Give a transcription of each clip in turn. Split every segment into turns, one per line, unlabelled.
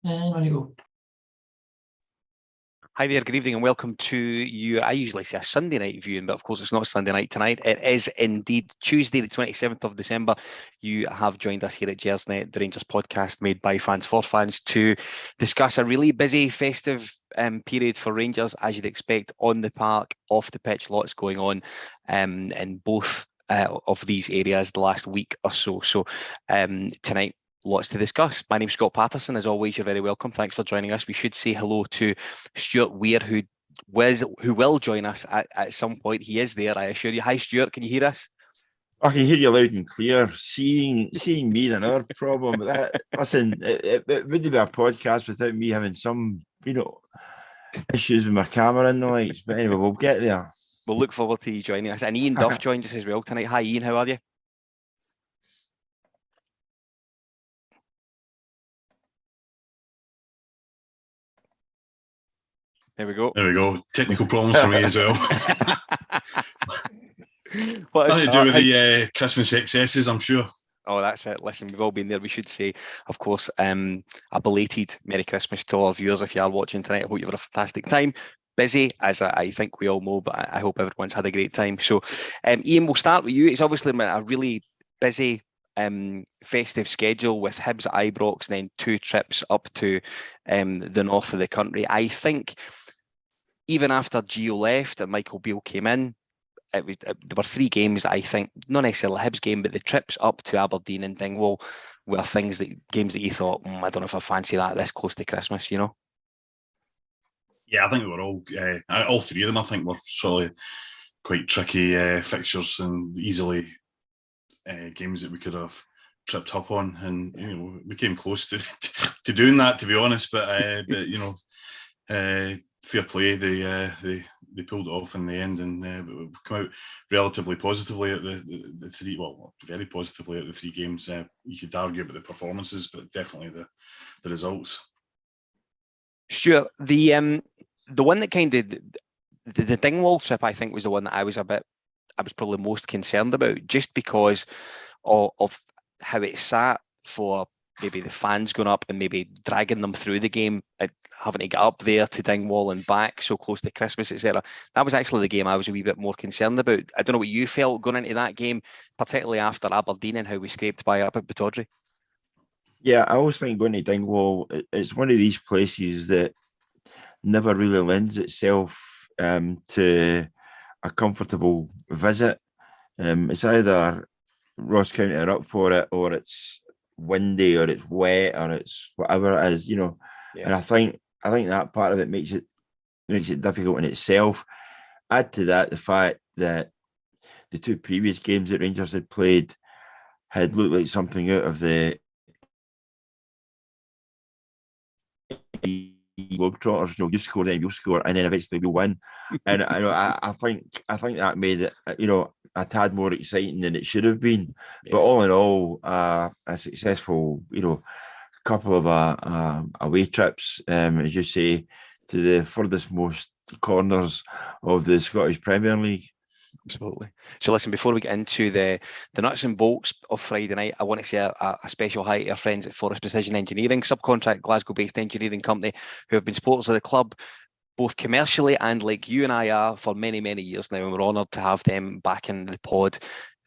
And on you go.
Hi there, good evening and welcome to you. I usually say a Sunday night viewing, but of course it's not Sunday night tonight. It is indeed Tuesday, the 27th of December. You have joined us here at Gersnet, the Rangers podcast made by fans for fans, to discuss a really busy festive period for Rangers, as you'd expect, on the park, off the pitch, lots going on in both of these areas the last week or so. So tonight, lots to discuss. My name's Scott Patterson. As always, you're very welcome. Thanks for joining us. We should say hello to Stewart Weir, who will join us at some point. He is there, I assure you. Hi, Stewart. Can you hear us?
I can hear you loud and clear. Seeing me is another problem. Listen, it wouldn't be a podcast without me having some, issues with my camera and the lights. But anyway, we'll get there.
We'll look forward to you joining us. And Ian Duff joins us as well tonight. Hi, Ian. How are you? There we go.
Technical problems for me as well. Nothing to do with the Christmas excesses, I'm sure.
Oh, that's it. Listen, we've all been there. We should say, of course, a belated Merry Christmas to all our viewers. If you are watching tonight, I hope you've had a fantastic time. Busy, as I think we all know, but I hope everyone's had a great time. So, Ian, we'll start with you. It's obviously been a really busy festive schedule with Hibs at Ibrox, and then 2 trips up to the north of the country. I think even after Gio left and Michael Beale came in, there were 3 games that I think, not necessarily a Hibs game, but the trips up to Aberdeen and Dingwall were games that you thought, I don't know if I fancy that this close to Christmas, Yeah,
I think we were all 3 of them, I think, were sort of quite tricky fixtures and easily games that we could have tripped up on, and we came close to doing that, to be honest. But fair play, they pulled it off in the end, and we've come out relatively positively at the 3. Well, very positively at the 3 games. You could argue about the performances, but definitely the results.
Stuart, the one that kind of the Dingwall trip, I think, was the one that I was probably most concerned about, just because of how it sat for maybe the fans going up and maybe dragging them through the game, having to get up there to Dingwall and back so close to Christmas, etc. That was actually the game I was a wee bit more concerned about. I don't know what you felt going into that game, particularly after Aberdeen and how we scraped by up at Pittodrie.
Yeah, I always think going to Dingwall, it's one of these places that never really lends itself to a comfortable visit. It's either Ross County are up for it, or it's windy, or it's wet, or it's whatever it is, Yeah. And I think that part of it makes it difficult in itself. Add to that the fact that the 2 previous games that Rangers had played had looked like something out of the Globetrotters. You score, then you'll score, and then eventually we'll win. And I think that made it a tad more exciting than it should have been. Yeah. But all in all, a successful couple of away trips, as you say, to the furthest most corners of the Scottish Premier League.
Absolutely. So listen, before we get into the nuts and bolts of Friday night, I want to say a special hi to our friends at Forest Precision Engineering, subcontract Glasgow-based engineering company who have been supporters of the club, both commercially and like you and I are, for many, many years now, and we're honoured to have them back in the pod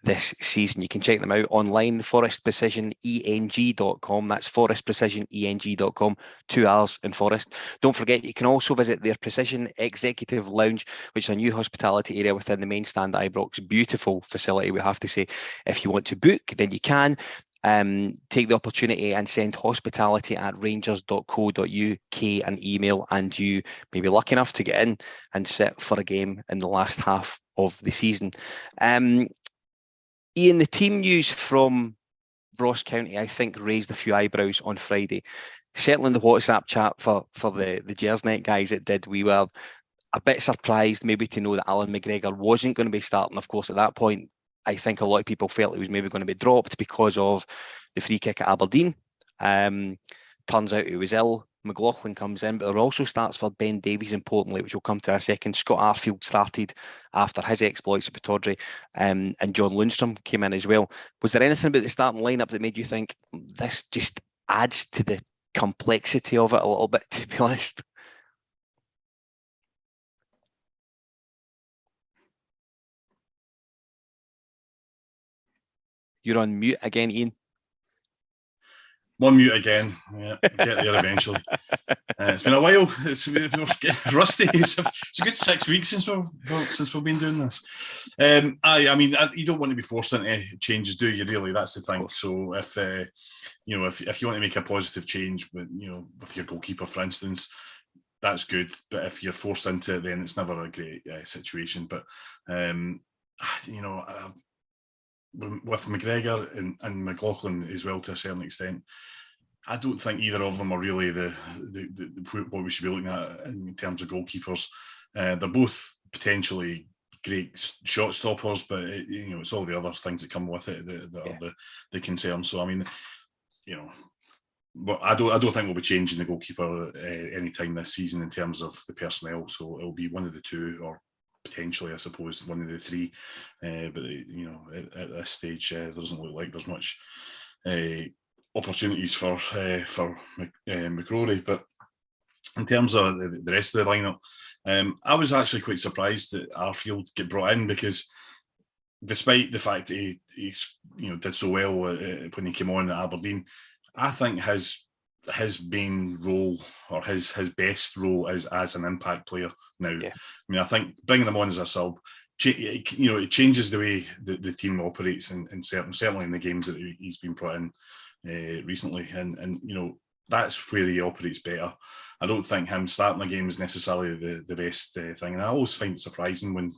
this season. You can check them out online, forestprecisioneng.com. That's forestprecisioneng.com, 2 R's in Forest. Don't forget, you can also visit their Precision Executive Lounge, which is a new hospitality area within the main stand at Ibrox. Beautiful facility, we have to say. If you want to book, then you can. Take the opportunity and send hospitality@rangers.co.uk an email, and you may be lucky enough to get in and sit for a game in the last half of the season. Ian, the team news from Ross County, I think, raised a few eyebrows on Friday. Certainly in the WhatsApp chat for the Gersnet guys, it did. We were a bit surprised maybe to know that Alan McGregor wasn't going to be starting. Of course, at that point, I think a lot of people felt he was maybe going to be dropped because of the free kick at Aberdeen. Turns out he was ill. McLaughlin comes in, but there also starts for Ben Davies, importantly, which we'll come to in a second. Scott Arfield started after his exploits at Pittodrie, and John Lundstrom came in as well. Was there anything about the starting lineup that made you think this just adds to the complexity of it a little bit, to be honest. You're on mute again, Iain.
One mute again. Yeah, I'll get there eventually. It's been a while. We're getting rusty. It's a good 6 weeks since we've been doing this. I mean, you don't want to be forced into changes, do you? Really, that's the thing. So if you want to make a positive change, with your goalkeeper, for instance, that's good. But if you're forced into it, then it's never a great situation. But with McGregor and McLaughlin as well, to a certain extent, I don't think either of them are really the what we should be looking at in terms of goalkeepers. They're both potentially great shot stoppers, but it's all the other things that come with it that are the concern. So I mean, but I don't think we'll be changing the goalkeeper anytime this season in terms of the personnel. So it'll be one of the two, or potentially, I suppose, one of the three. But at this stage, there doesn't look like there's much opportunities for McCrory. But in terms of the rest of the lineup, I was actually quite surprised that Arfield get brought in, because despite the fact that he did so well when he came on at Aberdeen, I think his main role, or his best role, is as an impact player now. Yeah. I mean, I think bringing him on as a sub, it changes the way the team operates, and certainly in the games that he's been brought in recently, and that's where he operates better. I don't think him starting the game is necessarily the best thing, and I always find it surprising when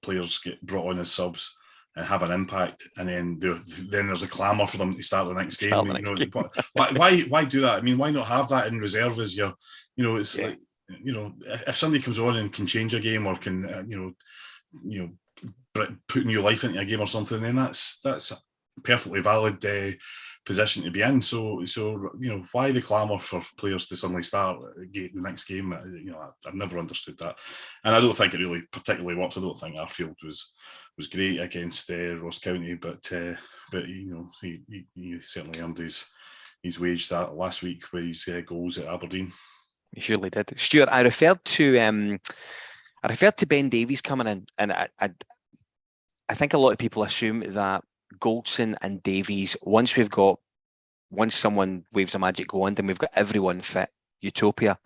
players get brought on as subs and have an impact, and then there's a clamour for them to start the next game. Why do that? I mean, why not have that in reserve as your, it's like, if somebody comes on and can change a game, or can put new life into a game or something, then that's a perfectly valid position to be in. So why the clamour for players to suddenly start the next game? I've never understood that, and I don't think it really particularly works. I don't think Arfield was great against Ross County, but he certainly earned his wage that last week with his goals at Aberdeen.
He surely did. Stewart, I referred to Ben Davies coming in, and I think a lot of people assume that Goldson and Davies, once someone waves a magic wand and we've got everyone fit, utopia.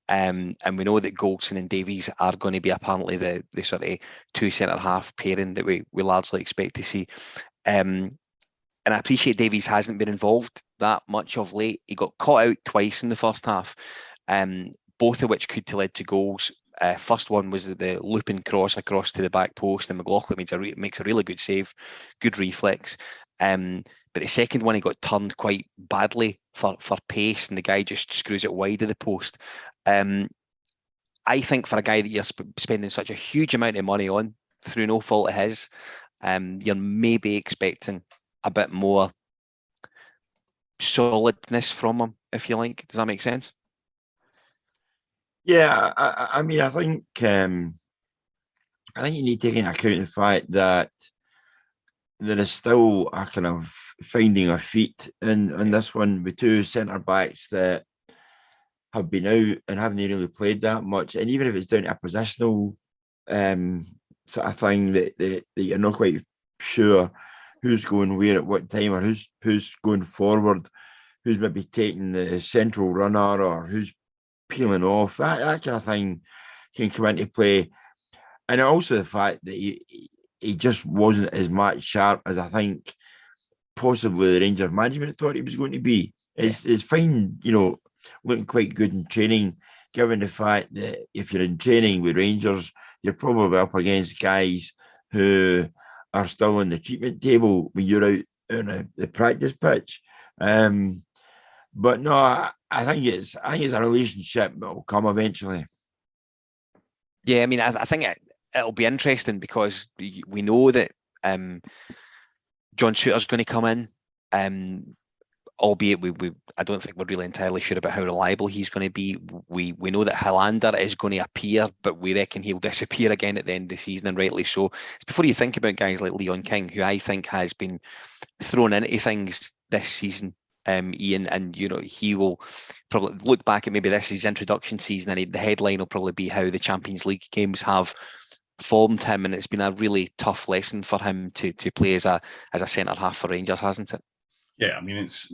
And we know that Goldson and Davies are going to be apparently the sort of two centre-half pairing that we largely expect to see. And I appreciate Davies hasn't been involved that much of late. He got caught out twice in the first half, both of which could have led to goals. First one was the looping cross across to the back post, and McLaughlin makes a really good save, good reflex. But the second one, he got turned quite badly for pace, and the guy just screws it wide of the post. I think for a guy that you're spending such a huge amount of money on through no fault of his, you're maybe expecting a bit more solidness from him, if you like. Does that make sense?
Yeah, I mean, I think you need to take into account the fact that there is still a kind of finding our feet in this one, with two centre backs that have been out and haven't really played that much, and even if it's down to a positional sort of thing that you're not quite sure who's going where at what time, or who's going forward, who's maybe taking the central runner, or who's peeling off, that kind of thing can come into play. And also the fact that he just wasn't as much sharp as I think possibly the Rangers management thought he was going to be. It's fine, looking quite good in training, given the fact that if you're in training with Rangers, you're probably up against guys who are still on the treatment table when you're out on the practice pitch. But no, I think it's a relationship that will come eventually.
Yeah, I mean, I think it'll be interesting, because we know that John Souttar's going to come in, albeit I don't think we're really entirely sure about how reliable he's going to be. We know that Hilander is going to appear, but we reckon he'll disappear again at the end of the season, and rightly so. It's before you think about guys like Leon King, who I think has been thrown into things this season Iain, and he will probably look back at maybe this is his introduction season, and the headline will probably be how the Champions League games have formed him, and it's been a really tough lesson for him to play as a centre half for Rangers, hasn't it?
Yeah, I mean, it's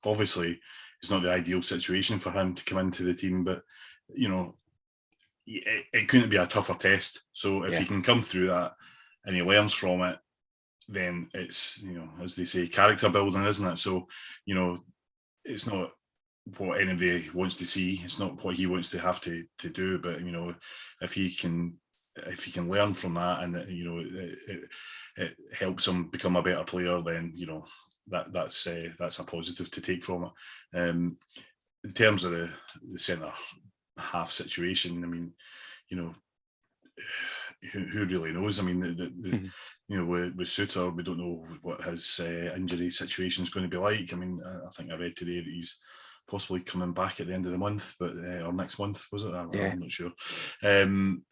obviously it's not the ideal situation for him to come into the team, but it couldn't be a tougher test. So if he can come through that and he learns from it, then it's, as they say, character building, isn't it? So, it's not what anybody wants to see. It's not what he wants to have to do. But, if he can learn from that, and, it helps him become a better player, then, that's a positive to take from it. In terms of the centre half situation, I mean, who really knows? I mean, with Suter, we don't know what his injury situation is going to be like. I mean, I think I read today that he's possibly coming back at the end of the month, but or next month, was it? I'm not sure. And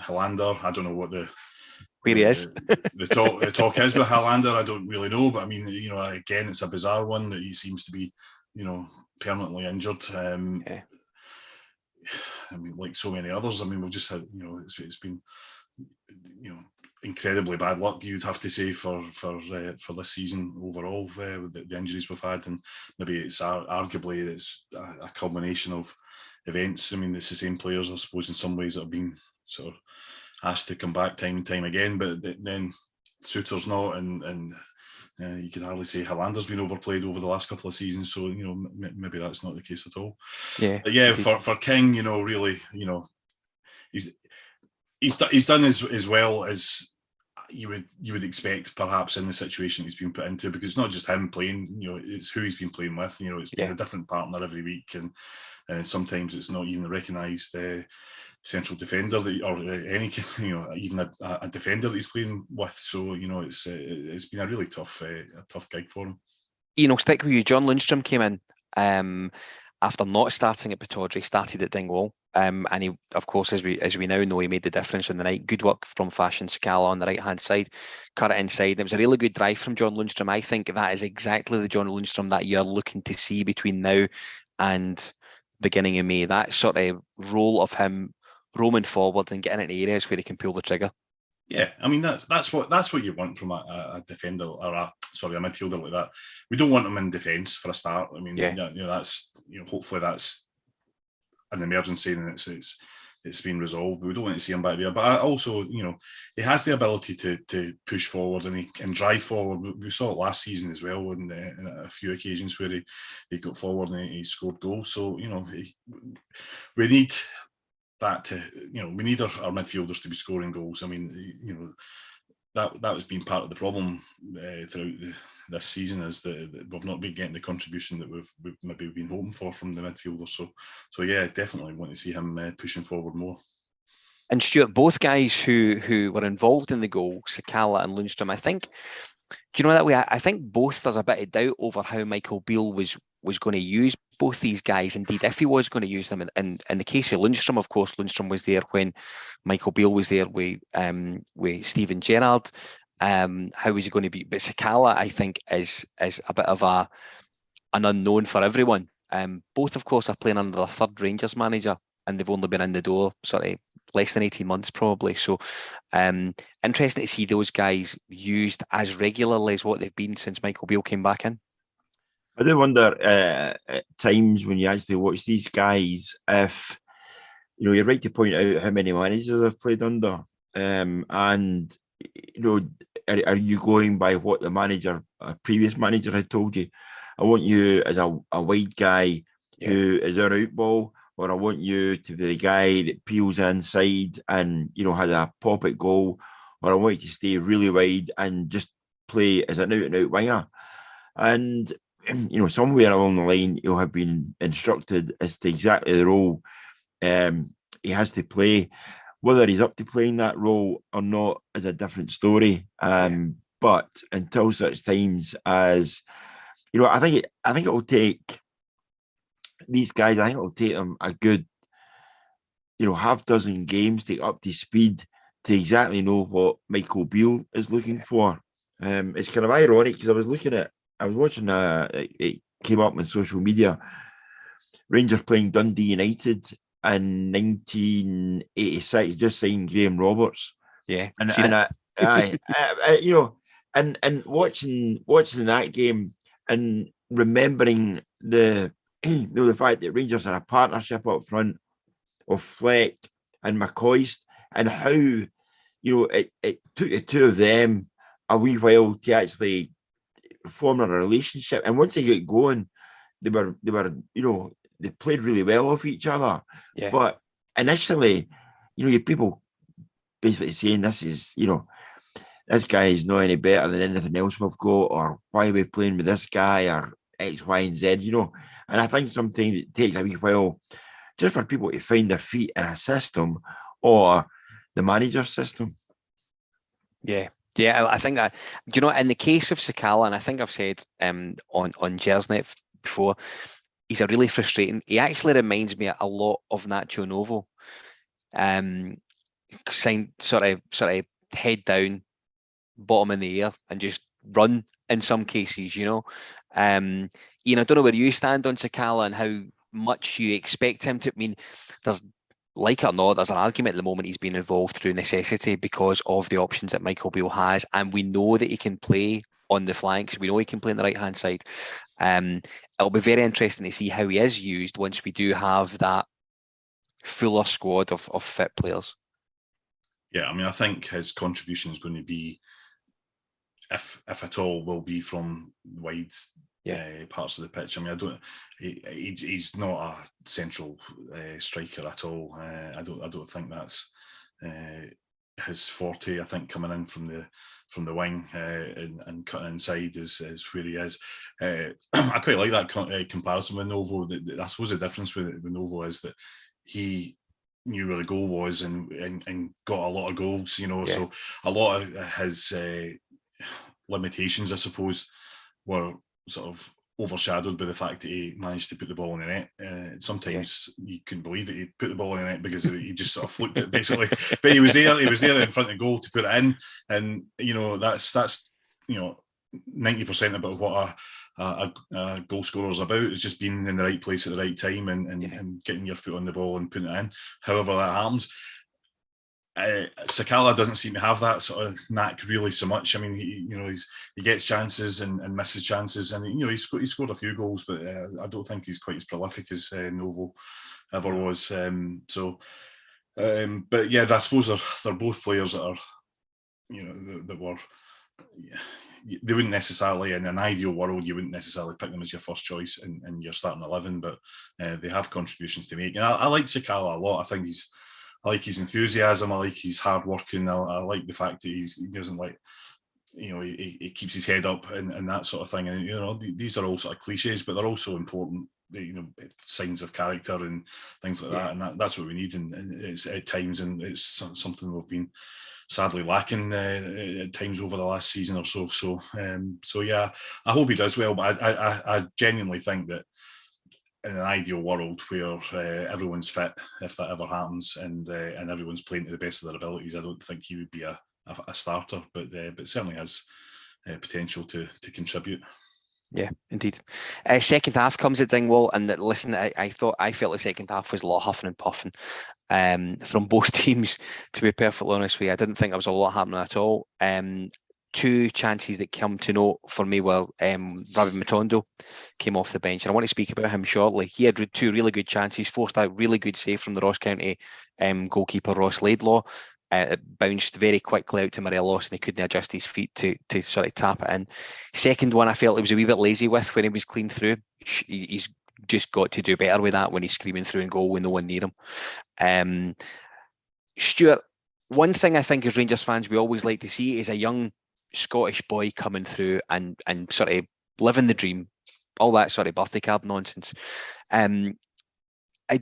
Helander, I don't know what
where he is.
the talk is with Helander. I don't really know, but I mean, again, it's a bizarre one that he seems to be, permanently injured. I mean, like so many others. I mean, we've just had, it's been, incredibly bad luck, you'd have to say, for this season overall, with the injuries we've had, and maybe it's arguably it's a culmination of events. I mean, it's the same players, I suppose, in some ways, that have been sort of asked to come back time and time again, but then Suter's not, and you could hardly say Helander's been overplayed over the last couple of seasons, so maybe that's not the case at all. But yeah, for King, really, he's done as well as you would expect, perhaps, in the situation he's been put into, because it's not just him playing, it's who he's been playing with. It's been a different partner every week, and sometimes it's not even a recognised central defender or any, even a defender that he's playing with. So it's been a really tough gig for him.
I'll stick with you. John Lundstrom came in after not starting at Pittodrie, started at Dingwall, and he, of course, as we now know, he made the difference in the night. Good work from Fashion Scala on the right hand side, cut it inside. It was a really good drive from John Lundstrom. I think that is exactly the John Lundstrom that you're looking to see between now and beginning of May. That sort of role of him roaming forward and getting into areas where he can pull the trigger.
Yeah, I mean, that's what you want from a defender, or a midfielder like that. We don't want him in defence for a start. I mean, that's hopefully that's an emergency and it's been resolved. But we don't want to see him back there. But also, he has the ability to push forward and he can drive forward. We saw it last season as well, in a few occasions where he got forward and he scored goals. So we need that to, we need our midfielders to be scoring goals. I mean, that has been part of the problem throughout this season, is that we've not been getting the contribution that we've maybe been hoping for from the midfielders. So yeah, definitely want to see him pushing forward more.
And Stuart, both guys who were involved in the goal, Sakala and Lundstrom, I think, do you know that way? I think both, there's a bit of doubt over how Michael Beale was going to use both these guys. Indeed, if he was going to use them, in the case of Lundstrom, of course, Lundstrom was there when Michael Beale was there with Steven Gerrard. How is he going to be? But Sakala, I think, is a bit of an unknown for everyone. Both, of course, are playing under their third Rangers manager, and they've only been in the door less than 18 months probably. So interesting to see those guys used as regularly as what they've been since Michael Beale came back in.
I do wonder at times when you actually watch these guys, if you're right to point out how many managers they've played under, and are you going by what the previous manager had told you? I want you as a wide guy who is our out ball, or I want you to be the guy that peels inside and has a pop at goal, or I want you to stay really wide and just play as an out and out winger. And somewhere along the line, he'll have been instructed as to exactly the role he has to play. Whether he's up to playing that role or not is a different story. But until such times as, I think it will take these guys, I think it will take them a good, half dozen games to get up to speed to exactly know what Michael Beale is looking for. It's kind of ironic because I was looking at I was watching. It came up on social media. Rangers playing Dundee United in 1986. Just signed Graham Roberts.
Yeah,
you know, and watching that game and remembering the the fact that Rangers are a partnership up front of Fleck and McCoist, and how it took the two of them a wee while to actually form a relationship. And once they get going, they were they played really well off each other.
Yeah.
But initially, you have people basically saying this guy is not any better than anything else we've got, or why are we playing with this guy, or X, Y, and Z, And I think sometimes it takes a wee while just for people to find their feet in a system or the manager's system.
Yeah. Yeah, I think that, in the case of Sakala, and I think I've said on Gersnet before, he's a really frustrating. He actually reminds me a lot of Nacho Novo. Sort of head down, bottom in the air, and just run in some cases. Ian, I don't know where you stand on Sakala and how much you expect him to. I mean, there's, like it or not, there's an argument at the moment he's been involved through necessity because of the options that Michael Beale has, and we know that he can play on the flanks. We know he can play on the right hand side. It'll be very interesting to see how he is used once we do have that fuller squad of fit players.
Yeah, I mean, I think his contribution is going to be, if at all, will be from wide parts of the pitch. I mean, he's not a central striker at all. I don't think that's his forte. I think coming in from the wing and cutting inside is where he is. I quite like that comparison with Novo. I suppose the difference with Novo is that he knew where the goal was and got a lot of goals. So a lot of his limitations, I suppose, were sort of overshadowed by the fact that he managed to put the ball in the net. Sometimes you couldn't believe it. He put the ball in the net because he just sort of flipped it, basically. But he was there in front of goal to put it in, and that's 90% about what a goal scorer is about. It's just being in the right place at the right time and getting your foot on the ball and putting it in. However that happens. Sakala doesn't seem to have that sort of knack really so much. I mean, he gets chances and misses chances, and he scored a few goals, but I don't think he's quite as prolific as Novo ever was. But yeah, I suppose they're both players that are, that were. Yeah, they wouldn't necessarily, in an ideal world, you wouldn't necessarily pick them as your first choice in your starting 11, but they have contributions to make. And I like Sakala a lot. I like his enthusiasm. I like his hard working. I like the fact that he doesn't like, he keeps his head up and that sort of thing. And these are all sort of cliches, but they're also important. Signs of character and things like that. And that's what we need. And it's at times, and it's something we've been sadly lacking at times over the last season or so. So yeah, I hope he does well. But I genuinely think that in an ideal world where everyone's fit, if that ever happens, and everyone's playing to the best of their abilities, I don't think he would be a starter, but certainly has potential to contribute.
Yeah, indeed. Second half comes at Dingwall, and listen, I felt the second half was a lot of huffing and puffing from both teams, to be perfectly honest with you. I didn't think there was a lot happening at all. Two chances that come to note for me were Rabbi Matondo came off the bench, and I want to speak about him shortly. He had two really good chances, forced a really good save from the Ross County goalkeeper Ross Laidlaw. It bounced very quickly out to Morelos, and he couldn't adjust his feet to sort of tap it in. Second one, I felt he was a wee bit lazy with when he was clean through. He's just got to do better with that when he's screaming through and goal with no one near him. Stewart, one thing I think as Rangers fans we always like to see is a young Scottish boy coming through and sort of living the dream, all that sort of birthday card nonsense. I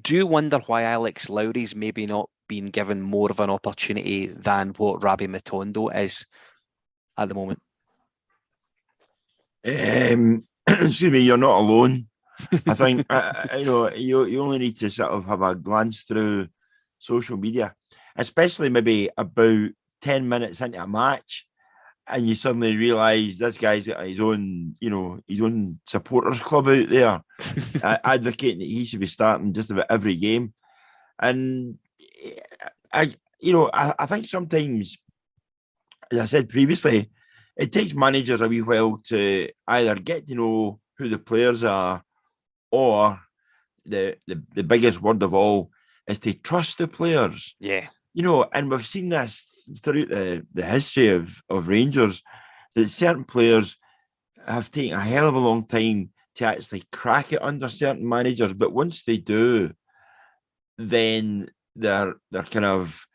do wonder why Alex Lowry's maybe not been given more of an opportunity than what Rabbi Matondo is at the moment.
Excuse me, you're not alone. I think you only need to sort of have a glance through social media, especially maybe about 10 minutes into a match, and you suddenly realise this guy's got his own, his own supporters club out there, advocating that he should be starting just about every game. And I think sometimes, as I said previously, it takes managers a wee while to either get to know who the players are, or the biggest word of all is to trust the players.
Yeah.
And we've seen this throughout the history of Rangers, that certain players have taken a hell of a long time to actually crack it under certain managers. But once they do, then they're kind of,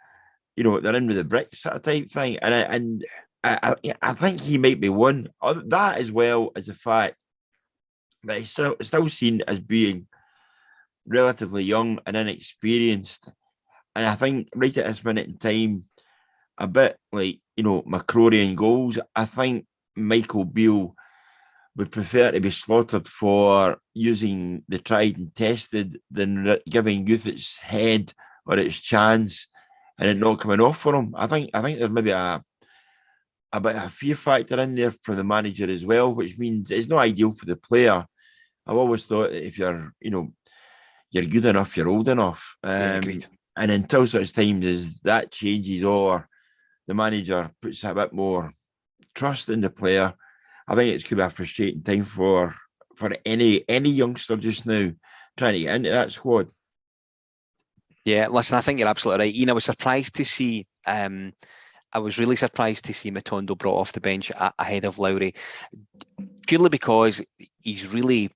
they're in with the bricks sort of type thing. And I think he might be one. That, as well as the fact that he's still seen as being relatively young and inexperienced. And I think right at this minute in time, a bit like, McCrory in goals, I think Michael Beale would prefer to be slaughtered for using the tried and tested than giving youth its head or its chance and it not coming off for him. I think there's maybe a bit of a fear factor in there for the manager as well, which means it's not ideal for the player. I've always thought that if you're good enough, you're old enough.
Agreed.
And until such times as that changes, or the manager puts a bit more trust in the player, I think it's could be a frustrating time for any youngster just now trying to get into that squad.
Yeah, listen, I think you're absolutely right. Ian, I was surprised to see, I was really surprised to see Matondo brought off the bench ahead of Lowry, purely because he's really,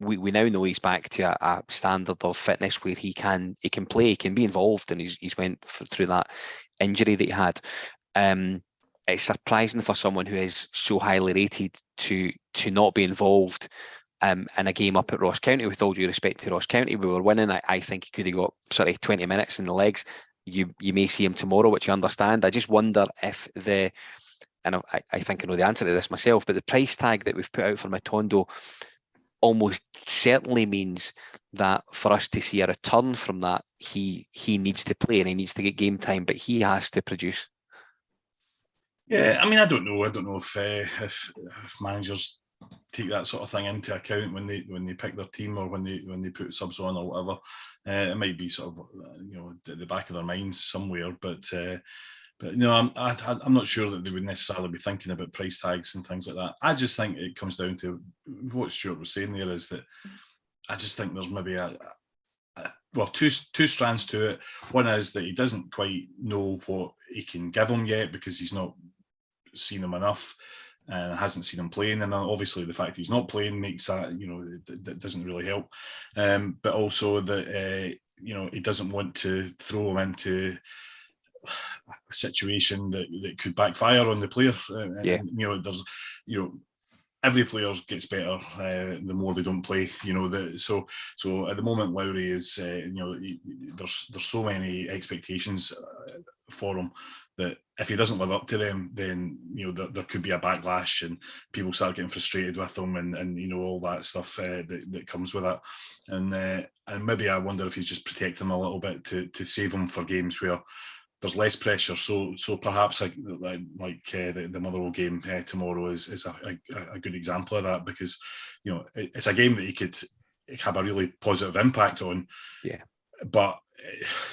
we now know he's back to a standard of fitness where he can play, he can be involved, and he's went through that injury that he had. It's surprising for someone who is so highly rated to not be involved in a game up at Ross County. With all due respect to Ross County, we were winning. I think he could have got 20 minutes in the legs. You may see him tomorrow, which I understand. I just wonder if and I think I know the answer to this myself, but the price tag that we've put out for Matondo almost certainly means that for us to see a return from that, he needs to play and he needs to get game time, but he has to produce.
Yeah, I mean, I don't know if managers take that sort of thing into account when they pick their team, or when they put subs on or whatever. It might be sort of at the back of their minds somewhere, but no, I'm not sure that they would necessarily be thinking about price tags and things like that. I just think it comes down to what Stuart was saying there, is that I just think there's maybe two strands to it. One is that he doesn't quite know what he can give him yet, because he's not seen him enough and hasn't seen him playing, and then obviously the fact he's not playing makes that, that doesn't really help. But also that he doesn't want to throw him into a situation that could backfire on the player. There's every player gets better the more they don't play. So at the moment, Lowry is there's so many expectations for him that if he doesn't live up to them, then there could be a backlash and people start getting frustrated with him, and all that stuff that comes with it. And maybe I wonder if he's just protecting him a little bit to save him for games where there's less pressure. So perhaps like the Motherwell game tomorrow is a good example of that, because it's a game that he could have a really positive impact on.
Yeah.
But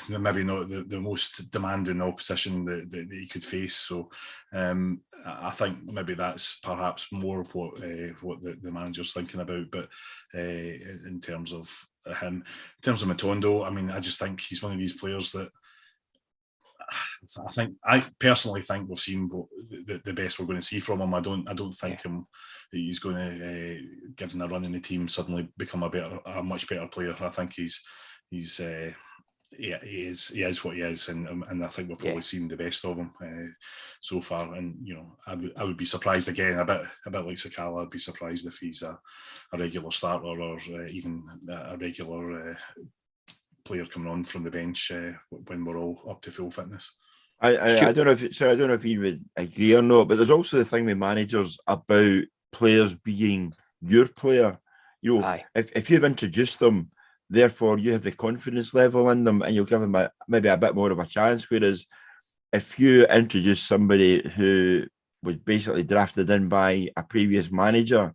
maybe not the most demanding opposition that he could face. So I think maybe that's perhaps more what the manager's thinking about. But in terms of him, in terms of Matondo, I mean, I just think he's one of these players that I personally think we've seen the best we're going to see from him. I don't think he's going to given a run in the team suddenly become a much better player. I think he is what he is, and I think we've probably seen the best of him so far. And I would be surprised again, a bit like Sakala. I'd be surprised if he's a regular starter, or even a regular player coming on from the bench when we're all up to full fitness.
I don't know if you would agree or not, but there's also the thing with managers about players being your player. If you've introduced them, therefore you have the confidence level in them, and you'll give them maybe a bit more of a chance. Whereas if you introduce somebody who was basically drafted in by a previous manager,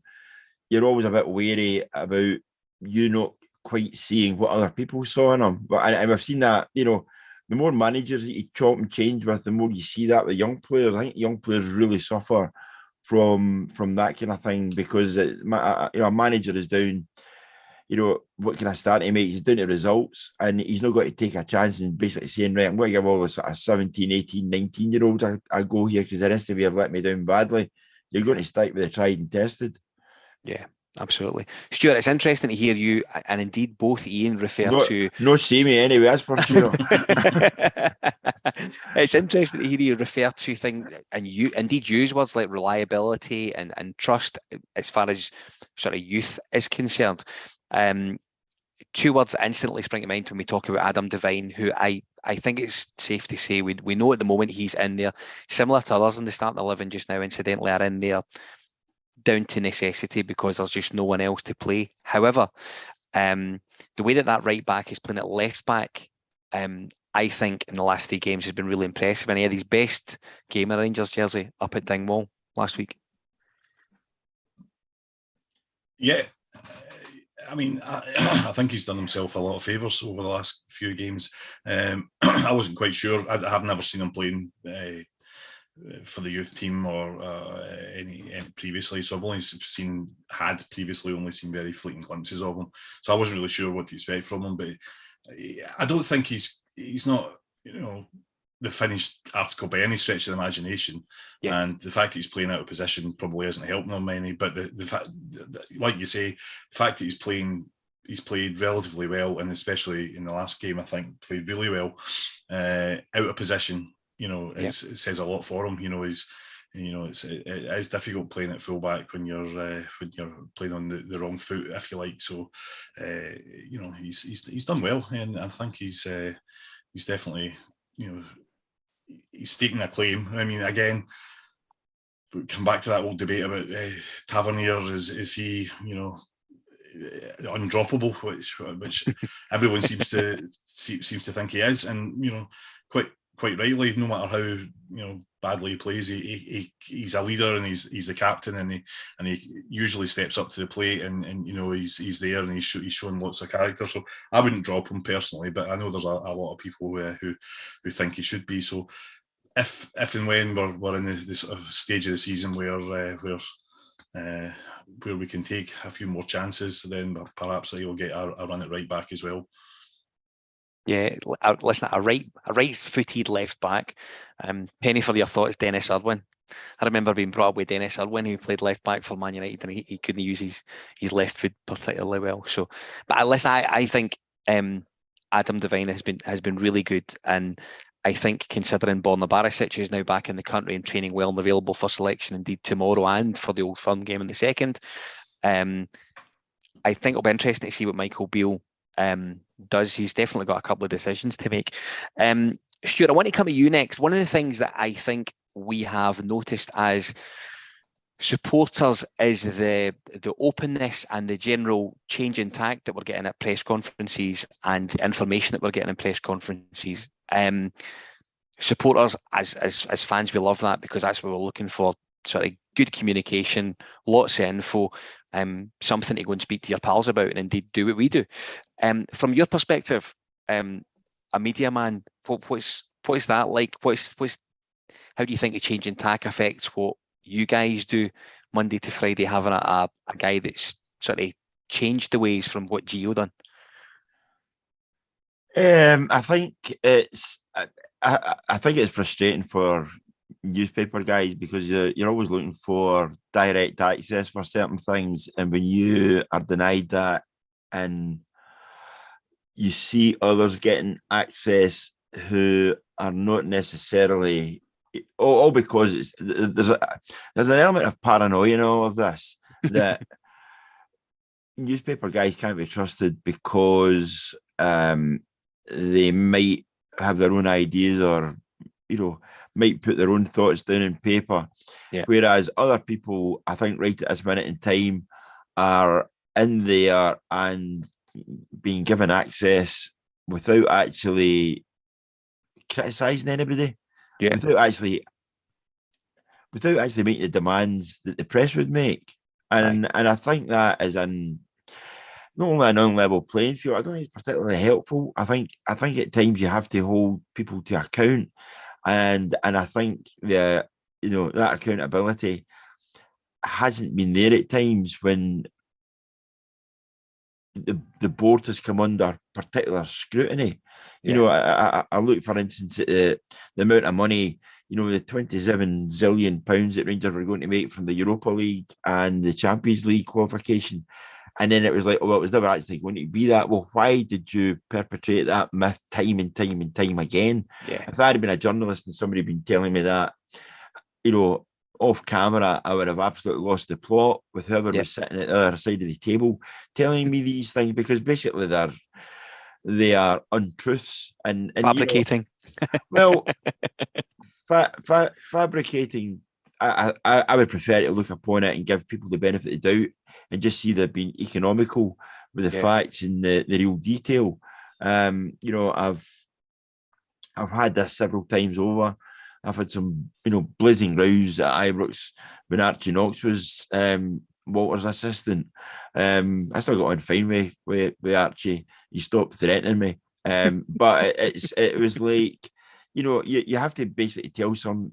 you're always a bit wary about you not quite seeing what other people saw in him. But I've seen that, the more managers that you chop and change with, the more you see that with young players. I think young players really suffer from that kind of thing, because a manager is down, what can I start to make? He's down to results, and he's not got to take a chance and basically saying, right, I'm going to give all the sort of 17, 18, 19-year-olds a go here because the rest of you have let me down badly. You're going to stick with the tried and tested.
Yeah, absolutely. Stuart, it's interesting to hear you, and indeed both Iain refer to...
No see me anyway, that's for sure.
It's interesting to hear you refer to things, and you indeed use words like reliability and trust as far as sort of youth is concerned. Two words that instantly spring to mind when we talk about Adam Devine, who I think it's safe to say we know at the moment he's in there, similar to others in the starting 11 just now, incidentally, are in there down to necessity because there's just no one else to play. However, the way that right back is playing at left back, I think in the last 3 games has been really impressive, and he had his best game in a Rangers jersey up at Dingwall last week.
Yeah, I mean, I think he's done himself a lot of favours over the last few games. I wasn't quite sure. I have never seen him playing for the youth team or any previously, so I've only previously only seen very fleeting glimpses of him. So I wasn't really sure what to expect from him. But I don't think he's not, the finished article by any stretch of the imagination. Yeah. And the fact that he's playing out of position probably isn't helping him any. But the fact, like you say, the fact that he's played relatively well, and especially in the last game, I think played really well out of position. It says a lot for him. It is difficult playing at fullback when you're playing on the wrong foot, if you like. So, he's done well, and I think he's definitely, he's staking a claim. I mean, again, come back to that old debate about Tavernier. Is he, undroppable, which everyone seems to think he is, and quite rightly, no matter how badly he plays, he's a leader, and he's the captain, and he usually steps up to the plate, and he's there, and he's shown lots of character. So I wouldn't drop him personally, but I know there's a lot of people who think he should be. So if and when we're in this sort of stage of the season where we can take a few more chances, then perhaps he'll get a run at right back as well.
Yeah, listen, a right-footed left back. Penny for your thoughts, Dennis Irwin. I remember being brought up with Dennis Irwin, who played left back for Man United, and he couldn't use his left foot particularly well. So, but listen, I think Adam Devine has been really good, and I think considering Borna Barisic is now back in the country and training well and available for selection, indeed tomorrow and for the Old Firm game in the second, I think it'll be interesting to see what Michael Beale does. He's definitely got a couple of decisions to make. Stuart, I want to come to you next. One of the things that I think we have noticed as supporters is the openness and the general change in tack that we're getting at press conferences and the information that we're getting in press conferences. Supporters, as fans, we love that because that's what we're looking for. Sort of good communication, lots of info, something to go and speak to your pals about, and indeed do what we do. From your perspective, a media man, what's that like? How do you think the change in tack affects what you guys do Monday to Friday, having a guy that's sort of changed the ways from what Gio done?
I think it's frustrating for newspaper guys because you're always looking for direct access for certain things, and when you are denied that, and you see others getting access who are not necessarily, all because there's an element of paranoia in all of this that newspaper guys can't be trusted because they might have their own ideas or might put their own thoughts down in paper.
Yeah.
Whereas other people, I think, right at this minute in time, are in there and being given access without actually criticising anybody.
Yeah.
Without actually without actually making the demands that the press would make. And I think that is not only an unlevel playing field, I don't think it's particularly helpful. I think at times you have to hold people to account, and I think that accountability hasn't been there at times when the board has come under particular scrutiny. I look, for instance, at the amount of money, the 27 zillion pounds that Rangers were going to make from the Europa League and the Champions League qualification. And then it was like, oh, well, it was never actually going to be that. Well, why did you perpetrate that myth time and time and time again?
Yeah.
If I had been a journalist and somebody had been telling me that, off camera, I would have absolutely lost the plot with whoever was sitting at the other side of the table telling me these things, because basically they are untruths and
fabricating.
Fabricating. I would prefer to look upon it and give people the benefit of the doubt and just see they've been economical with the facts and the real detail. I've had this several times over. I've had some, blazing rows at Ibrox when Archie Knox was Walter's assistant. I still got on fine with Archie. He stopped threatening me. But it was like, you have to basically tell some,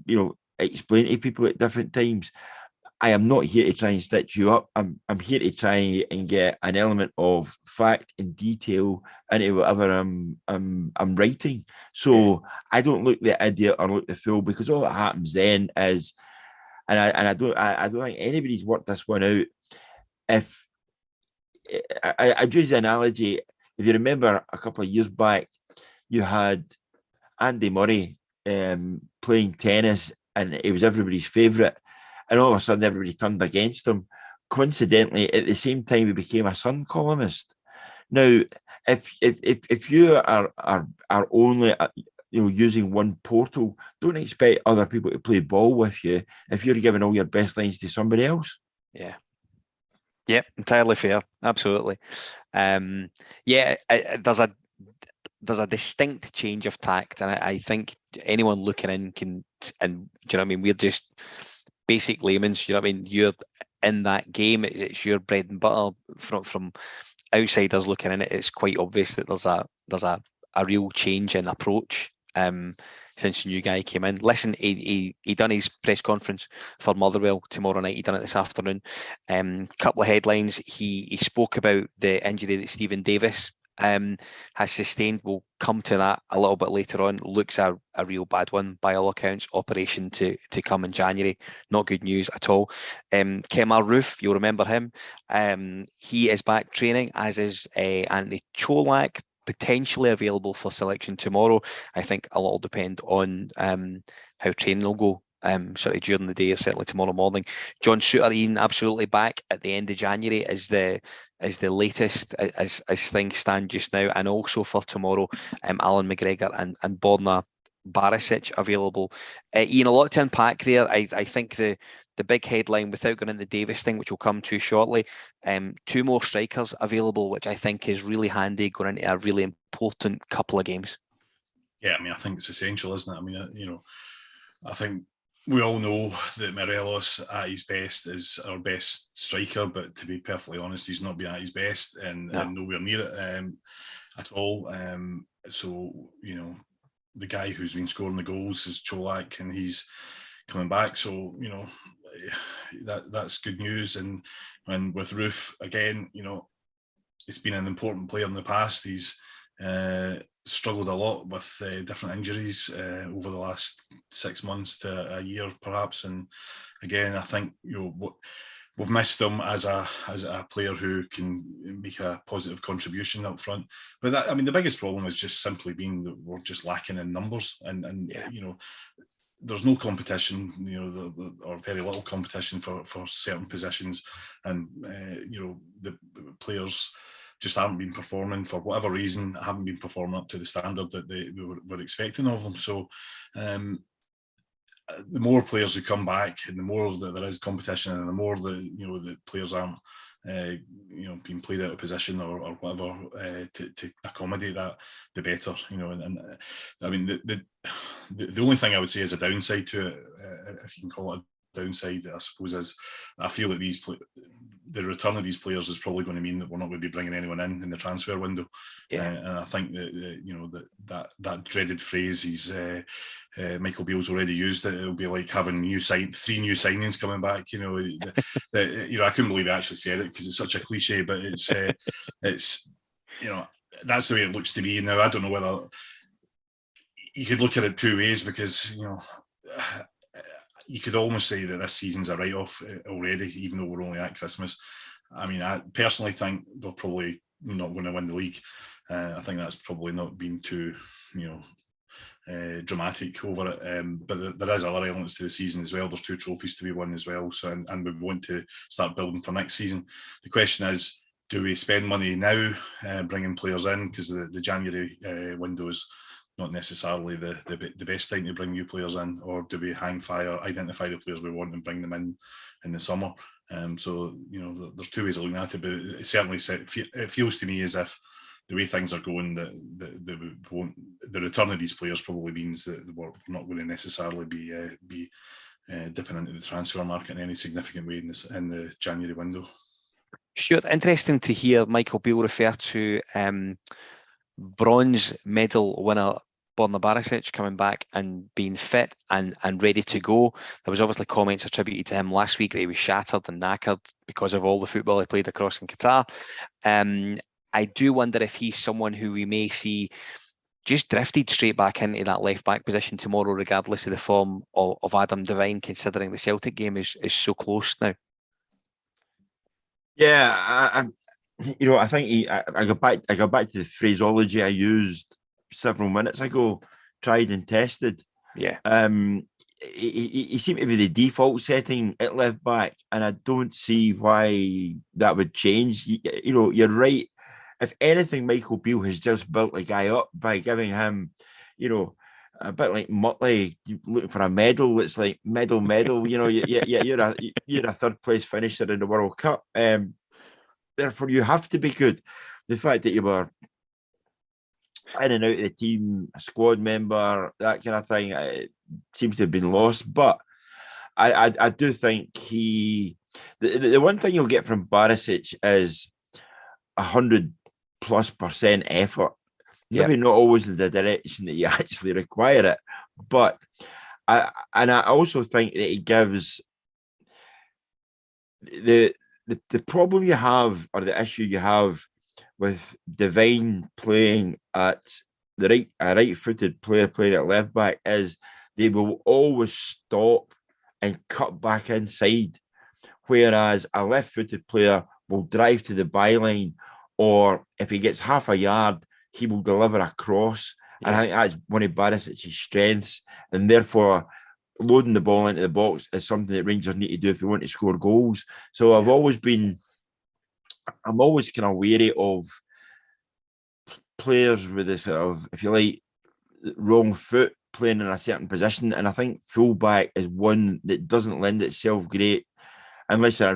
explain to people at different times. I am not here to try and stitch you up. I'm here to try and get an element of fact and detail into whatever I'm writing. So I don't look the idiot or look the fool, because all that happens then is, and I don't think anybody's worked this one out. If I use the analogy, if you remember a couple of years back, you had Andy Murray playing tennis, and he was everybody's favourite. And all of a sudden, everybody turned against him. Coincidentally, at the same time, he became a Sun columnist. Now, if you are only using one portal, don't expect other people to play ball with you if you're giving all your best lines to somebody else.
Yeah. Yep, entirely fair. Absolutely. There's a distinct change of tact, and I think anyone looking in can. And do you know what I mean? We're just basic layman's. You know what I mean? You're in that game. It's your bread and butter. From outsiders looking in, it's quite obvious that there's a real change in approach since the new guy came in. Listen, he done his press conference for Motherwell tomorrow night. He done it this afternoon. Couple of headlines. He spoke about the injury that Stephen Davis has sustained. We'll come to that a little bit later on. Looks a real bad one by all accounts. Operation to come in January. Not good news at all. Kemar Roof, you'll remember him. He is back training, as is Anthony Cholak, potentially available for selection tomorrow. I think a lot will depend on how training will go. Certainly during the day, certainly tomorrow morning. John Souttar, Iain, absolutely back at the end of January is the latest as things stand just now, and also for tomorrow, Alan McGregor and Borna Barisic available. Iain, a lot to unpack there. I think the big headline, without going into the Davis thing, which we'll come to shortly, 2 more strikers available, which I think is really handy going into a really important couple of games.
Yeah, I mean, I think it's essential, isn't it? I mean, I think we all know that Morelos at his best is our best striker, but to be perfectly honest, he's not been at his best and nowhere near it at all. So, the guy who's been scoring the goals is Cholak, and he's coming back. So, that's good news. And with Roof, again, he's been an important player in the past. He's struggled a lot with different injuries over the last 6 months to a year, perhaps. And again, I think we've missed him as a player who can make a positive contribution up front. But the biggest problem has just simply been that we're just lacking in numbers, and there's no competition, or very little competition for certain positions, and the players just haven't been performing for whatever reason, haven't been performing up to the standard that we were expecting of them. So the more players who come back, and the more that there is competition, and the more the players aren't being played out of position or whatever to accommodate that, the better. And I mean, the only thing I would say is a downside to it, if you can call it a downside, I suppose, is I feel that the return of these players is probably going to mean that we're not going to be bringing anyone in the transfer window. And I think that that dreaded phrase Michael Beale's already used it. It'll be like having 3 new signings coming back. I couldn't believe he actually said it because it's such a cliche, but it's that's the way it looks to me now. I don't know whether you could look at it 2 ways, because you could almost say that this season's a write-off already, even though we're only at Christmas. I mean, I personally think they're probably not going to win the league. I think that's probably not been too, dramatic over it. But there is other elements to the season as well. There's 2 trophies to be won as well. So, and we want to start building for next season. The question is, do we spend money now bringing players in? Because the January window is not necessarily the best time to bring new players in, or do we hang fire, identify the players we want and bring them in the summer? So there's 2 ways of looking at it, but it certainly feels to me as if the way things are going, the return of these players probably means that we're not going to necessarily be dipping into the transfer market in any significant way in the January window.
Stuart, interesting to hear Michael Beale refer to bronze medal winner Borna Barisic coming back and being fit and ready to go. There was obviously comments attributed to him last week that he was shattered and knackered because of all the football he played across in Qatar. I do wonder if he's someone who we may see just drifted straight back into that left back position tomorrow, regardless of the form of Adam Devine, considering the Celtic game is so close now.
Yeah, I think I go back to the phraseology I used several minutes ago. Tried and tested.
Yeah.
He seemed to be the default setting at left back, and I don't see why that would change. You're right. If anything, Michael Beale has just built the guy up by giving him, a bit like Mutley looking for a medal. It's like medal. You're a third place finisher in the World Cup. Therefore, you have to be good. The fact that you were in and out of the team, a squad member, that kind of thing, it seems to have been lost. But I do think the one thing you'll get from Barisic is 100+% effort. Maybe not always in the direction that you actually require it, but I also think that it gives the problem you have, or the issue you have with Devine playing at a right-footed player playing at left back, is they will always stop and cut back inside, whereas a left-footed player will drive to the byline, or if he gets half a yard, he will deliver a cross. Yeah. And I think that's one of Barisic's strengths, and therefore loading the ball into the box is something that Rangers need to do if they want to score goals. So I'm always kind of wary of players with this sort of, if you like, wrong foot playing in a certain position. And I think fullback is one that doesn't lend itself great unless you're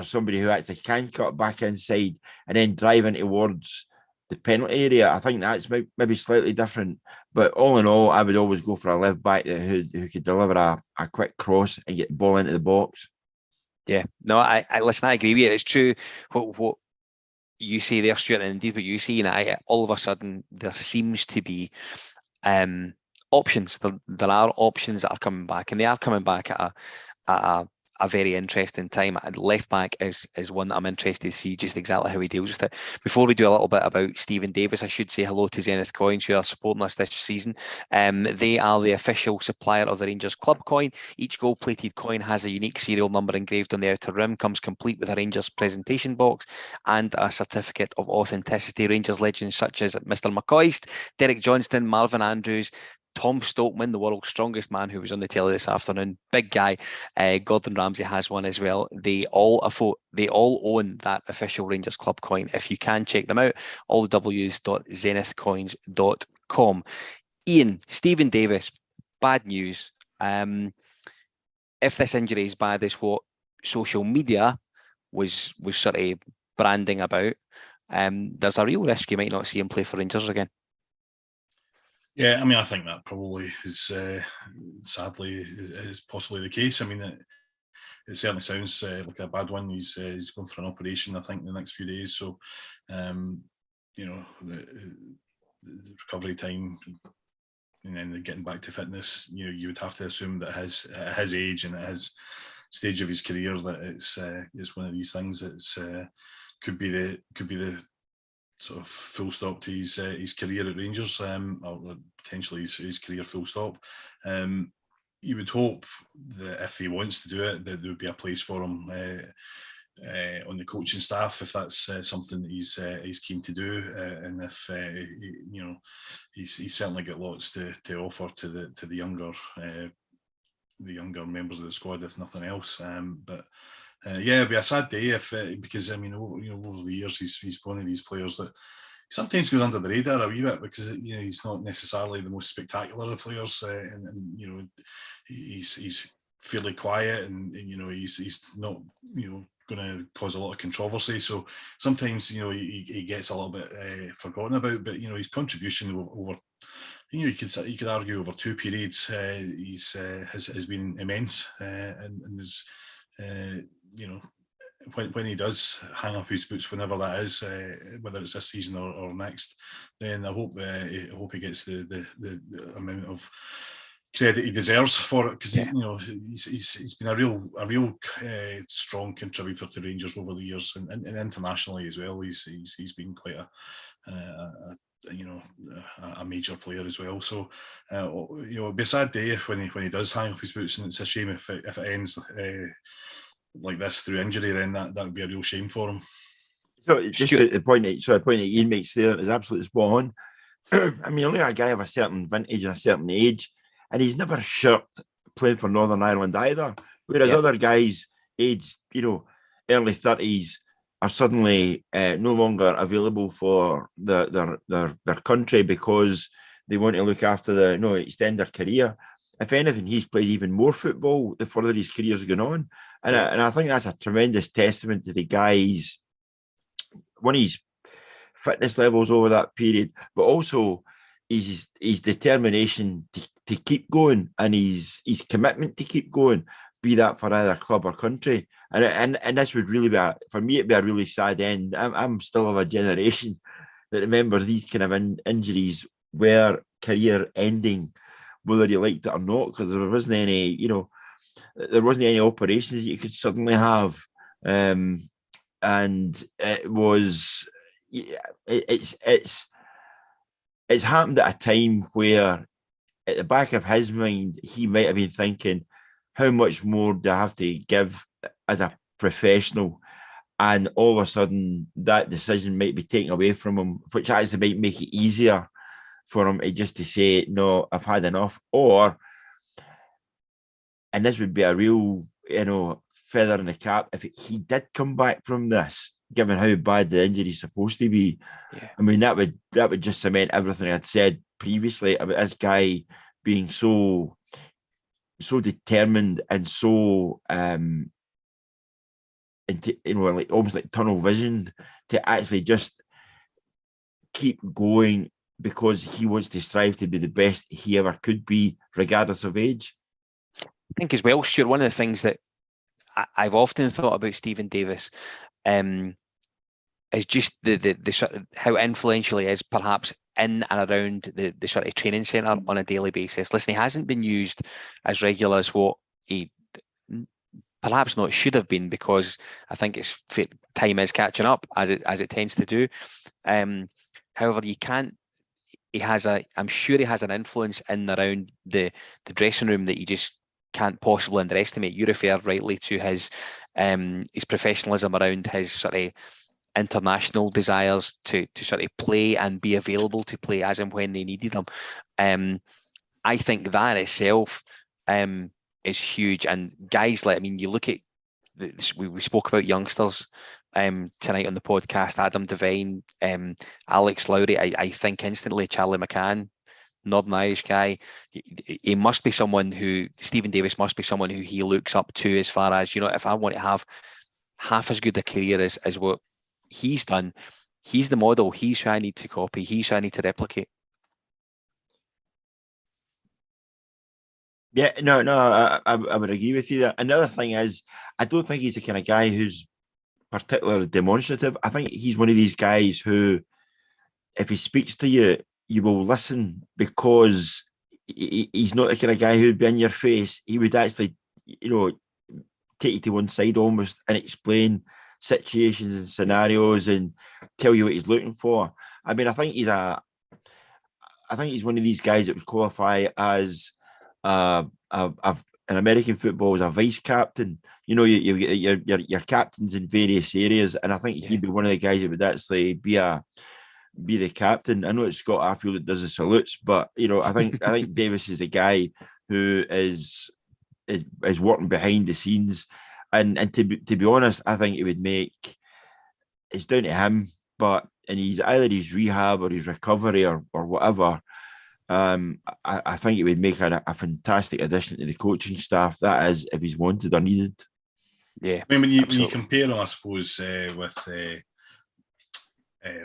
somebody who actually can cut back inside and then drive in towards the penalty area. I think that's maybe slightly different. But all in all, I would always go for a left back who could deliver a quick cross and get the ball into the box. Yeah,
no, I listen, I agree with you. It's true what you say there, Stuart, and indeed what you see. And all of a sudden there seems to be options. There are options that are coming back, and they are coming back at a very interesting time. And left back is one that I'm interested to see just exactly how he deals with it. Before we do a little bit about Stephen Davis, I should say hello to Zenith Coins, who are supporting us this season. They are the official supplier of the Rangers Club coin. Each gold-plated coin has a unique serial number engraved on the outer rim, comes complete with a Rangers presentation box and a certificate of authenticity. Rangers legends such as Mr. McCoist, Derek Johnston, Marvin Andrews, Tom Stoltman, the world's strongest man, who was on the telly this afternoon, big guy. Gordon Ramsay has one as well. They all own that official Rangers Club coin. If you can, check them out. All the w's.zenithcoins.com. Iain, Stephen Davis, bad news. If this injury is bad as what social media was sort of branding about, there's a real risk you might not see him play for Rangers again.
Yeah, I mean, I think that probably is, sadly, is possibly the case. I mean, it certainly sounds like a bad one. He's going for an operation, I think, in the next few days. So, the recovery time and then getting back to fitness, you would have to assume that at his age and at his stage of his career that it's one of these things that's could be the sort of full stop to his career at Rangers, or potentially his career full stop. You would hope that if he wants to do it, that there would be a place for him on the coaching staff if that's something that he's keen to do, and if he's certainly got lots to offer to the younger members of the squad, if nothing else. But it'd be a sad day if because I mean over the years he's one of these players that sometimes goes under the radar a wee bit because he's not necessarily the most spectacular of players, and he's fairly quiet, and he's not going to cause a lot of controversy. So sometimes he gets a little bit forgotten about, but his contribution over you could argue over two periods has been immense, and is when he does hang up his boots, whenever that is, whether it's this season or next, then I hope he gets the amount of credit he deserves for it, because he's been a real strong contributor to Rangers over the years, and internationally as well. He's been quite a major player as well. So it'd be a sad day when he does hang up his boots, and it's a shame if it ends like this through injury. Then that would be a real shame for him.
So just the point that Ian makes there is absolutely spot on. I mean, only a guy of a certain vintage and a certain age, and he's never shirked playing for Northern Ireland either. Whereas other guys, aged early 30s, are suddenly no longer available for their country because they want to look after extend their career. If anything, he's played even more football the further his career's gone on, and I think that's a tremendous testament to the guy's his fitness levels over that period, but also his determination to keep going, and his commitment to keep going, be that for either club or country. And this would really be for me, it'd be a really sad end. I'm still of a generation that remembers these kind of injuries were career ending, whether you liked it or not, because there wasn't any operations that you could suddenly have, and it was it's happened at a time where at the back of his mind he might have been thinking, how much more do I have to give as a professional? And all of a sudden that decision might be taken away from him, which actually might make it easier for him to say, no, I've had enough. And this would be a real, feather in the cap if he did come back from this, given how bad the injury is supposed to be.
Yeah.
I mean, that would just cement everything I'd said previously about this guy being so determined and so like almost like tunnel vision to actually just keep going because he wants to strive to be the best he ever could be, regardless of age.
I think as well, Stuart, one of the things that I've often thought about Stephen Davis is just the sort of how influential he is, perhaps in and around the sort of training centre on a daily basis. Listen, he hasn't been used as regular as what he perhaps not should have been, because I think it's time is catching up as it tends to do. However, I'm sure he has an influence in and around the dressing room that you just can't possibly underestimate. You refer rightly to his professionalism around his sort of international desires to sort of play and be available to play as and when they needed him. I think that itself is huge. And guys you look at we spoke about youngsters tonight on the podcast, Adam Devine, Alex Lowry. I think instantly Charlie McCann, Northern Irish guy. He must be someone who, Stephen Davis must be someone who he looks up to, as far as, if I want to have half as good a career as what he's done, he's the model. He's who I need to copy. He's who I need to replicate.
Yeah, no, I would agree with you there. Another thing is, I don't think he's the kind of guy who's particularly demonstrative. I think he's one of these guys who, if he speaks to you, you will listen, because he's not the kind of guy who'd be in your face. He would actually, take you to one side almost and explain situations and scenarios and tell you what he's looking for. I mean, I think he's one of these guys that would qualify as in American football as a vice captain. You get your captains in various areas, and I think he'd be one of the guys that would actually be the captain. I know it's Scott Arfield that does the salutes, but I think Davis is the guy who is working behind the scenes, and to be honest, I think it would make, it's down to him, but and he's either his rehab or his recovery or whatever. I think it would make a fantastic addition to the coaching staff. That is, if he's wanted or needed.
Yeah,
I mean, when you compare him, I suppose, with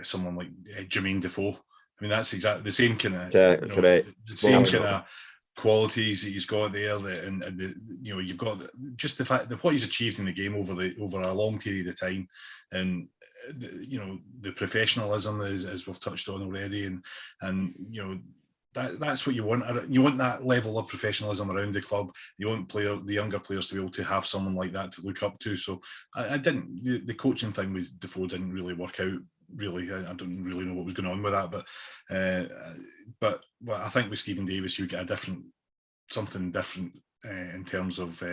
someone like Jermaine Defoe. I mean, that's exactly the same kind of
correct.
The same kind of qualities that he's got there. And you've got just the fact that what he's achieved in the game over a long period of time, and the professionalism as we've touched on already, and that's what you want. You want that level of professionalism around the club. You want the younger players to be able to have someone like that to look up to. So the coaching thing with Defoe didn't really work out. Really, I don't really know what was going on with that, but I think with Stephen Davis, you get something different in terms of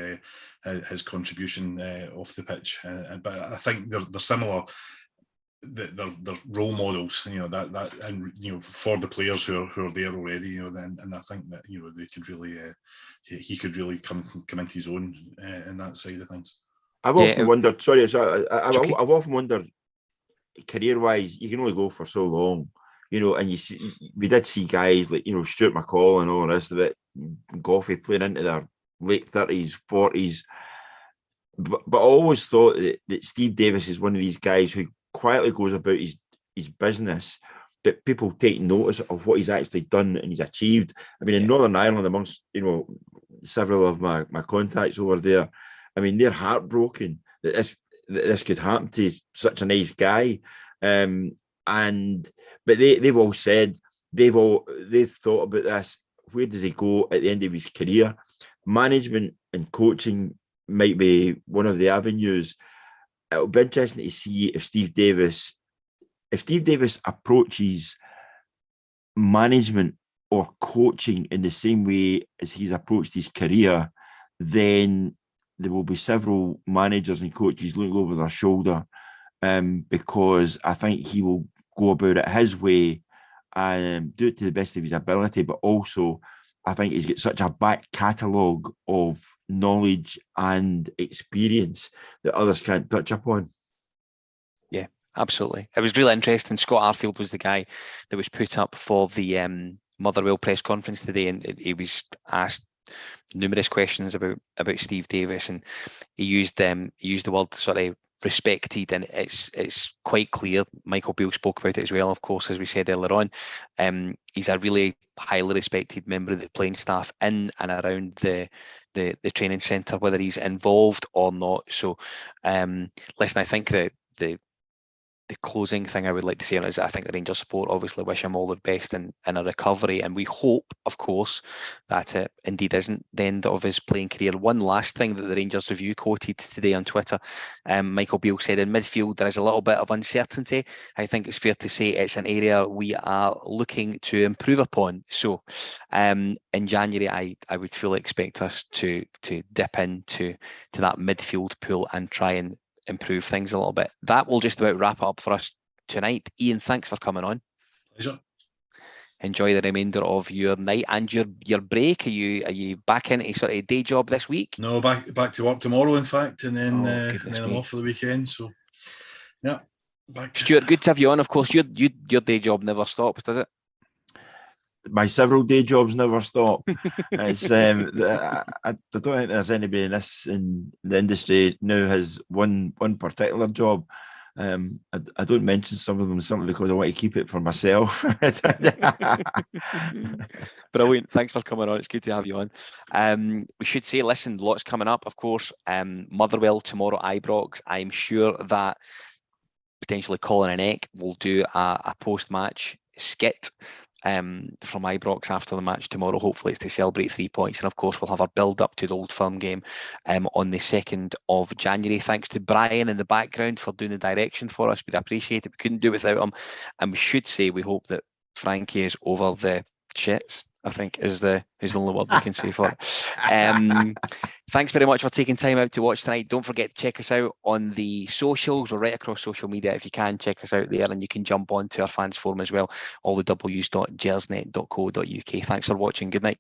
his contribution off the pitch. But I think they're similar. They're role models, that and for the players who are there already, and I think that they could really he could really come into his own in that side of things.
I've often wondered. Sorry, I've often wondered, career-wise, you can only go for so long, and we did see guys like Stuart McCall and all the rest of it, Goffey playing into their late 30s, 40s, but I always thought that Steve Davis is one of these guys who quietly goes about his business, but people take notice of what he's actually done and he's achieved. I mean, in Northern Ireland, amongst several of my contacts over there, I mean, they're heartbroken that this could happen to such a nice guy. But they've all said they've thought about this. Where does he go at the end of his career? Management and coaching might be one of the avenues. It'll be interesting to see if Steve Davis approaches management or coaching in the same way as he's approached his career. Then there will be several managers and coaches looking over their shoulder, because I think he will go about it his way and do it to the best of his ability. But also, I think he's got such a back catalogue of knowledge and experience that others can't touch upon.
Yeah, absolutely. It was really interesting. Scott Arfield was the guy that was put up for the Motherwell press conference today, and he was asked numerous questions about Steve Davis, and he used the word sort of respected, and it's quite clear. Michael Beale spoke about it as well, of course, as we said earlier on. He's a really highly respected member of the playing staff in and around the training centre, whether he's involved or not. So listen, I think that the closing thing I would like to say is that I think the Rangers support obviously wish him all the best in a recovery, and we hope, of course, that it indeed isn't the end of his playing career. One last thing that the Rangers Review quoted today on Twitter, Michael Beale said, in midfield there is a little bit of uncertainty. I think it's fair to say it's an area we are looking to improve upon. So in January, I would fully expect us to dip into that midfield pool and try and improve things a little bit. That will just about wrap it up for us tonight. Iain, thanks for coming on.
Pleasure.
Enjoy the remainder of your night and your break. Are you back in a sort of day job this week?
No, back to work tomorrow, in fact, and then I'm off for the weekend. So yeah, back.
Stuart, good to have you on. Of course, your day job never stops, does it?
My several day jobs never stop. It's I don't think there's anybody in the industry now has one particular job. I don't mention some of them simply because I want to keep it for myself.
Brilliant. Thanks for coming on. It's good to have you on. We should say, listen, lots coming up, of course. Motherwell tomorrow, Ibrox. I'm sure that potentially Colin and Eck will do a post-match skit from Ibrox after the match tomorrow. Hopefully it's to celebrate 3 points, and of course we'll have our build up to the Old Firm game on the 2nd of January. Thanks to Brian in the background for doing the direction for us. We'd appreciate it. We couldn't do it without him. And we should say we hope that Frankie is over the shits, I think is the only word we can say for it. Thanks very much for taking time out to watch tonight. Don't forget to check us out on the socials. We're right across social media. If you can, check us out there, and you can jump on to our fans forum as well, all the w's.gersnet.co.uk. Thanks for watching. Good night.